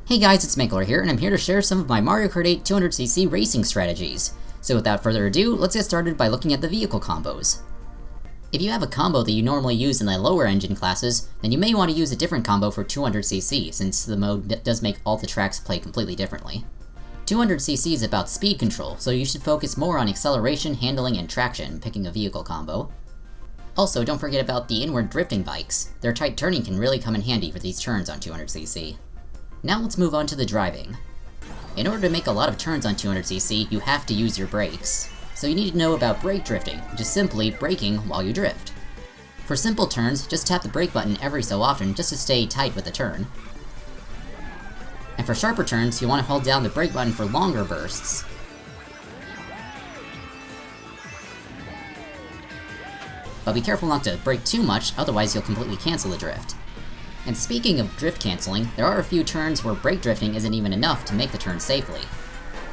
Hey guys, it's Mankalor here, and I'm here to share some of my Mario Kart 8 200cc racing strategies. So without further ado, let's get started by looking at the vehicle combos. If you have a combo that you normally use in the lower engine classes, then you may want to use a different combo for 200cc, since the mode does make all the tracks play completely differently. 200cc is about speed control, so you should focus more on acceleration, handling, and traction, picking a vehicle combo. Also, don't forget about the inward drifting bikes. Their tight turning can really come in handy for these turns on 200cc. Now let's move on to the driving. In order to make a lot of turns on 200cc, you have to use your brakes. So you need to know about brake drifting, which is simply braking while you drift. For simple turns, just tap the brake button every so often just to stay tight with the turn. And for sharper turns, you want to hold down the brake button for longer bursts. But be careful not to brake too much, otherwise you'll completely cancel the drift. And speaking of drift canceling, there are a few turns where brake drifting isn't even enough to make the turn safely.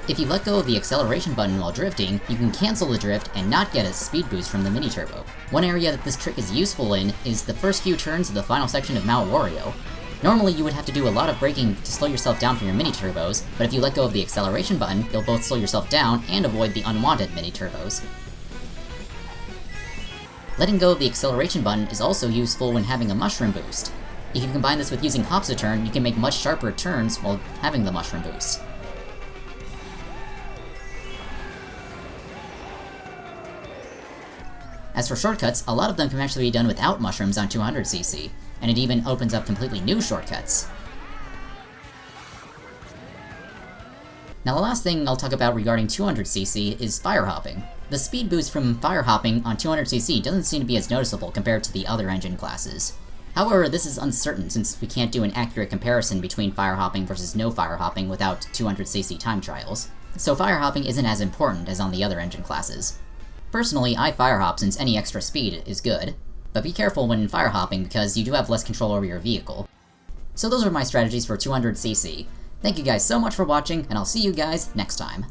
If you let go of the acceleration button while drifting, you can cancel the drift and not get a speed boost from the mini turbo. One area that this trick is useful in is the first few turns of the final section of Mount Wario. Normally you would have to do a lot of braking to slow yourself down from your mini turbos, but if you let go of the acceleration button, you'll both slow yourself down and avoid the unwanted mini turbos. Letting go of the acceleration button is also useful when having a mushroom boost. If you combine this with using hops a turn, you can make much sharper turns while having the mushroom boost. As for shortcuts, a lot of them can actually be done without mushrooms on 200cc, and it even opens up completely new shortcuts. Now the last thing I'll talk about regarding 200cc is fire hopping. The speed boost from fire hopping on 200cc doesn't seem to be as noticeable compared to the other engine classes. However, this is uncertain since we can't do an accurate comparison between fire hopping versus no fire hopping without 200cc time trials, so fire hopping isn't as important as on the other engine classes. Personally, I fire hop since any extra speed is good, but be careful when fire hopping because you do have less control over your vehicle. So those are my strategies for 200cc. Thank you guys so much for watching, and I'll see you guys next time.